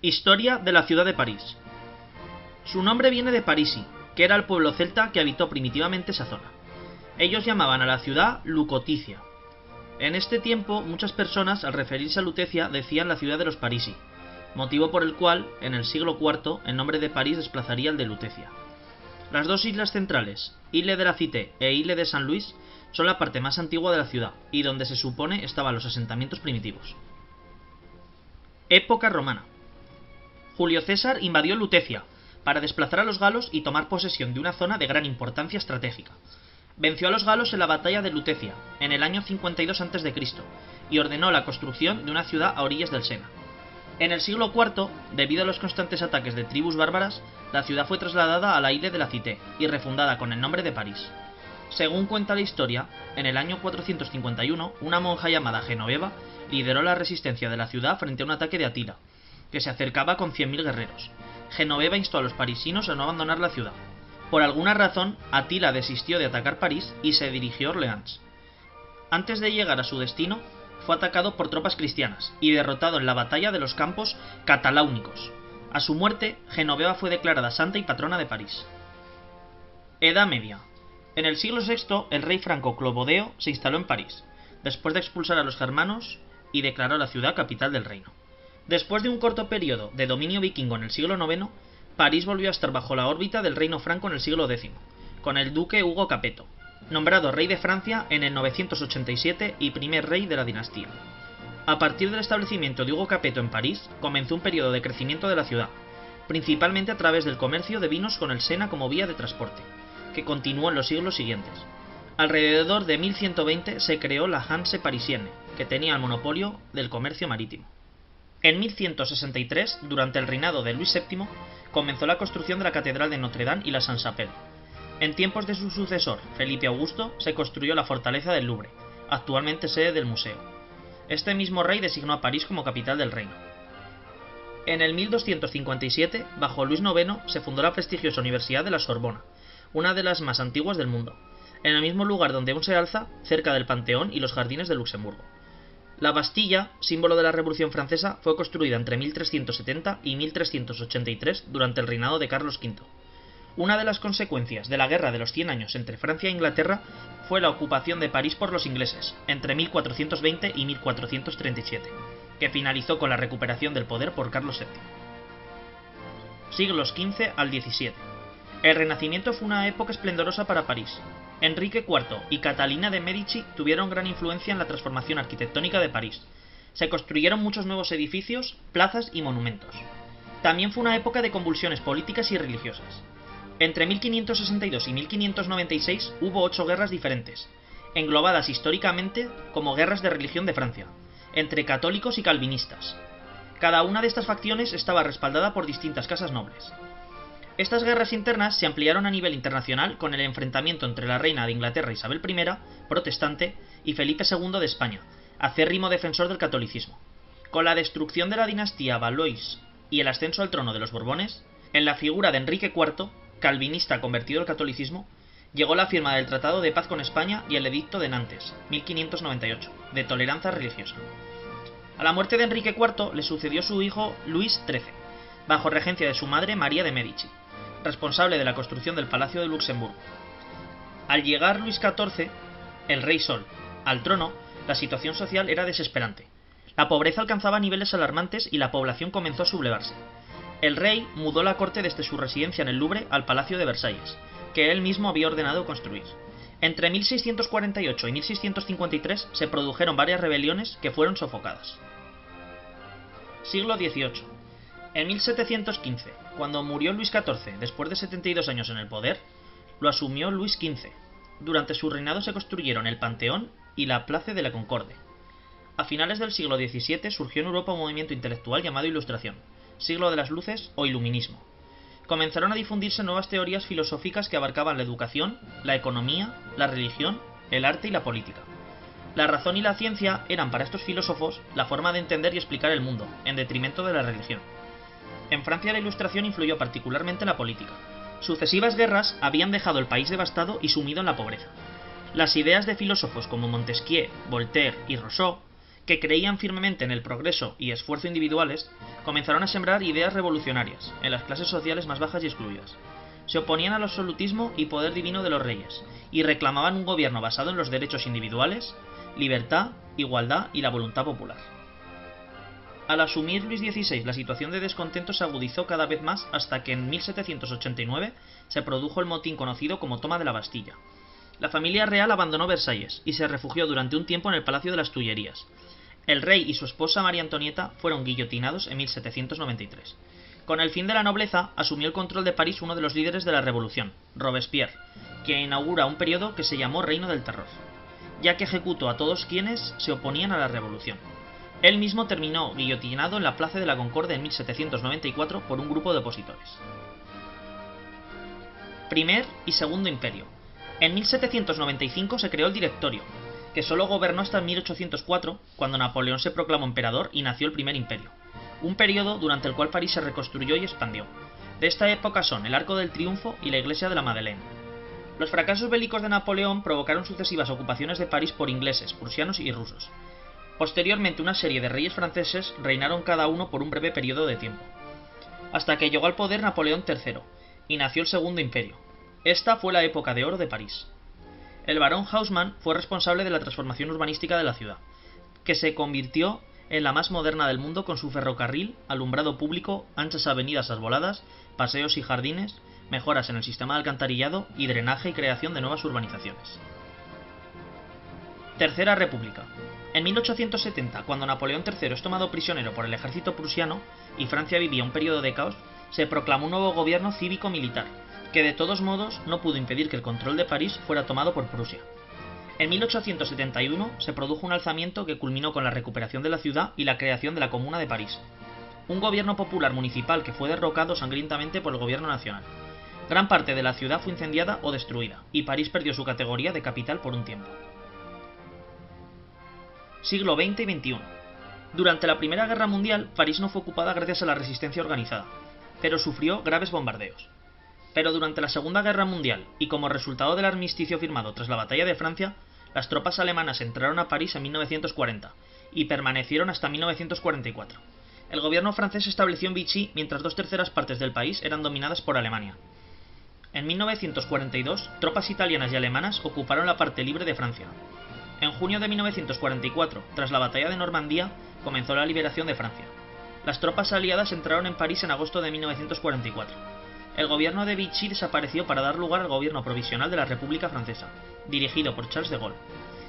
Historia de la ciudad de París. Su nombre viene de Parisi, que era el pueblo celta que habitó primitivamente esa zona. Ellos llamaban a la ciudad Lucoticia. En este tiempo, muchas personas, al referirse a Lutecia, decían la ciudad de los Parisi, motivo por el cual, en el siglo IV, el nombre de París desplazaría el de Lutecia. Las dos islas centrales, Ile de la Cité e Ile de San Luis, son la parte más antigua de la ciudad, y donde se supone estaban los asentamientos primitivos. Época romana. Julio César invadió Lutecia, para desplazar a los galos y tomar posesión de una zona de gran importancia estratégica. Venció a los galos en la batalla de Lutecia, en el año 52 a.C., y ordenó la construcción de una ciudad a orillas del Sena. En el siglo IV, debido a los constantes ataques de tribus bárbaras, la ciudad fue trasladada a la Ile de la Cité y refundada con el nombre de París. Según cuenta la historia, en el año 451, una monja llamada Genoveva lideró la resistencia de la ciudad frente a un ataque de Atila, que se acercaba con 100.000 guerreros. Genoveva instó a los parisinos a no abandonar la ciudad. Por alguna razón, Atila desistió de atacar París y se dirigió a Orleans. Antes de llegar a su destino, fue atacado por tropas cristianas y derrotado en la batalla de los campos cataláunicos. A su muerte, Genoveva fue declarada santa y patrona de París. Edad Media. En el siglo VI, el rey franco Clodoveo se instaló en París, después de expulsar a los germanos, y declaró la ciudad capital del reino. Después de un corto periodo de dominio vikingo en el siglo IX, París volvió a estar bajo la órbita del reino franco en el siglo X, con el duque Hugo Capeto, nombrado rey de Francia en el 987 y primer rey de la dinastía. A partir del establecimiento de Hugo Capeto en París, comenzó un periodo de crecimiento de la ciudad, principalmente a través del comercio de vinos con el Sena como vía de transporte, que continuó en los siglos siguientes. Alrededor de 1120 se creó la Hanse Parisienne, que tenía el monopolio del comercio marítimo. En 1163, durante el reinado de Luis VII, comenzó la construcción de la Catedral de Notre Dame y la Sainte-Chapelle. En tiempos de su sucesor, Felipe Augusto, se construyó la fortaleza del Louvre, actualmente sede del museo. Este mismo rey designó a París como capital del reino. En el 1257, bajo Luis IX, se fundó la prestigiosa Universidad de la Sorbona, una de las más antiguas del mundo, en el mismo lugar donde aún se alza, cerca del Panteón y los jardines de Luxemburgo. La Bastilla, símbolo de la Revolución Francesa, fue construida entre 1370 y 1383 durante el reinado de Carlos V. Una de las consecuencias de la Guerra de los 100 años entre Francia e Inglaterra fue la ocupación de París por los ingleses, entre 1420 y 1437, que finalizó con la recuperación del poder por Carlos VII. Siglos XV al XVII. El Renacimiento fue una época esplendorosa para París. Enrique IV y Catalina de Medici tuvieron gran influencia en la transformación arquitectónica de París. Se construyeron muchos nuevos edificios, plazas y monumentos. También fue una época de convulsiones políticas y religiosas. Entre 1562 y 1596 hubo 8 guerras diferentes, englobadas históricamente como guerras de religión de Francia, entre católicos y calvinistas. Cada una de estas facciones estaba respaldada por distintas casas nobles. Estas guerras internas se ampliaron a nivel internacional con el enfrentamiento entre la reina de Inglaterra Isabel I, protestante, y Felipe II de España, acérrimo defensor del catolicismo. Con la destrucción de la dinastía Valois y el ascenso al trono de los Borbones, en la figura de Enrique IV, calvinista convertido al catolicismo, llegó la firma del Tratado de Paz con España y el Edicto de Nantes, 1598, de tolerancia religiosa. A la muerte de Enrique IV le sucedió su hijo Luis XIII, bajo regencia de su madre María de Medici, responsable de la construcción del Palacio de Luxemburgo. Al llegar Luis XIV, el Rey Sol, al trono, la situación social era desesperante. La pobreza alcanzaba niveles alarmantes y la población comenzó a sublevarse. El rey mudó la corte desde su residencia en el Louvre al Palacio de Versalles, que él mismo había ordenado construir. Entre 1648 y 1653 se produjeron varias rebeliones que fueron sofocadas. Siglo XVIII. En 1715, cuando murió Luis XIV después de 72 años en el poder, lo asumió Luis XV. Durante su reinado se construyeron el Panteón y la Place de la Concorde. A finales del siglo XVII surgió en Europa un movimiento intelectual llamado Ilustración, siglo de las luces o Iluminismo. Comenzaron a difundirse nuevas teorías filosóficas que abarcaban la educación, la economía, la religión, el arte y la política. La razón y la ciencia eran para estos filósofos la forma de entender y explicar el mundo, en detrimento de la religión. En Francia la Ilustración influyó particularmente en la política. Sucesivas guerras habían dejado el país devastado y sumido en la pobreza. Las ideas de filósofos como Montesquieu, Voltaire y Rousseau que creían firmemente en el progreso y esfuerzo individuales, comenzaron a sembrar ideas revolucionarias en las clases sociales más bajas y excluidas. Se oponían al absolutismo y poder divino de los reyes, y reclamaban un gobierno basado en los derechos individuales, libertad, igualdad y la voluntad popular. Al asumir Luis XVI, la situación de descontento se agudizó cada vez más hasta que en 1789 se produjo el motín conocido como Toma de la Bastilla. La familia real abandonó Versalles y se refugió durante un tiempo en el Palacio de las Tullerías. El rey y su esposa María Antonieta fueron guillotinados en 1793. Con el fin de la nobleza, asumió el control de París uno de los líderes de la Revolución, Robespierre, que inaugura un periodo que se llamó Reino del Terror, ya que ejecutó a todos quienes se oponían a la revolución. Él mismo terminó guillotinado en la Plaza de la Concordia en 1794 por un grupo de opositores. Primer y Segundo Imperio. En 1795 se creó el Directorio, que solo gobernó hasta 1804, cuando Napoleón se proclamó emperador y nació el Primer Imperio, un periodo durante el cual París se reconstruyó y expandió. De esta época son el Arco del Triunfo y la Iglesia de la Madeleine. Los fracasos bélicos de Napoleón provocaron sucesivas ocupaciones de París por ingleses, prusianos y rusos. Posteriormente, una serie de reyes franceses reinaron cada uno por un breve periodo de tiempo, hasta que llegó al poder Napoleón III, y nació el Segundo Imperio. Esta fue la época de oro de París. El barón Haussmann fue responsable de la transformación urbanística de la ciudad, que se convirtió en la más moderna del mundo con su ferrocarril, alumbrado público, anchas avenidas arboladas, paseos y jardines, mejoras en el sistema de alcantarillado y drenaje y creación de nuevas urbanizaciones. Tercera República. En 1870, cuando Napoleón III es tomado prisionero por el ejército prusiano y Francia vivía un periodo de caos, se proclamó un nuevo gobierno cívico-militar, que de todos modos no pudo impedir que el control de París fuera tomado por Prusia. En 1871 se produjo un alzamiento que culminó con la recuperación de la ciudad y la creación de la Comuna de París, un gobierno popular municipal que fue derrocado sangrientamente por el gobierno nacional. Gran parte de la ciudad fue incendiada o destruida, y París perdió su categoría de capital por un tiempo. Siglo XX y XXI. Durante la Primera Guerra Mundial, París no fue ocupada gracias a la resistencia organizada, pero sufrió graves bombardeos. Pero durante la Segunda Guerra Mundial, y como resultado del armisticio firmado tras la Batalla de Francia, las tropas alemanas entraron a París en 1940, y permanecieron hasta 1944. El gobierno francés se estableció en Vichy, mientras 2/3 partes del país eran dominadas por Alemania. En 1942, tropas italianas y alemanas ocuparon la parte libre de Francia. En junio de 1944, tras la batalla de Normandía, comenzó la liberación de Francia. Las tropas aliadas entraron en París en agosto de 1944. El gobierno de Vichy desapareció para dar lugar al gobierno provisional de la República Francesa, dirigido por Charles de Gaulle.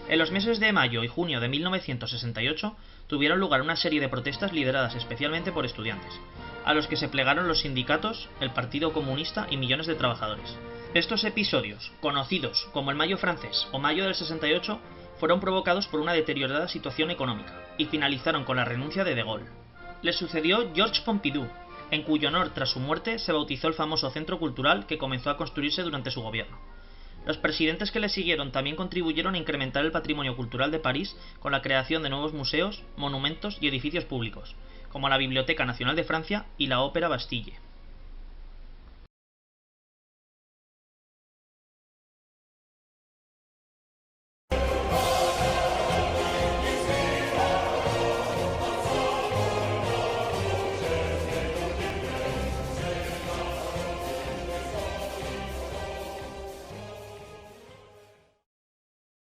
En los meses de mayo y junio de 1968 tuvieron lugar una serie de protestas lideradas especialmente por estudiantes, a los que se plegaron los sindicatos, el Partido Comunista y millones de trabajadores. Estos episodios, conocidos como el Mayo francés o Mayo del 68, fueron provocados por una deteriorada situación económica, y finalizaron con la renuncia de Gaulle. Le sucedió Georges Pompidou, en cuyo honor tras su muerte se bautizó el famoso centro cultural que comenzó a construirse durante su gobierno. Los presidentes que le siguieron también contribuyeron a incrementar el patrimonio cultural de París con la creación de nuevos museos, monumentos y edificios públicos, como la Biblioteca Nacional de Francia y la Ópera Bastille.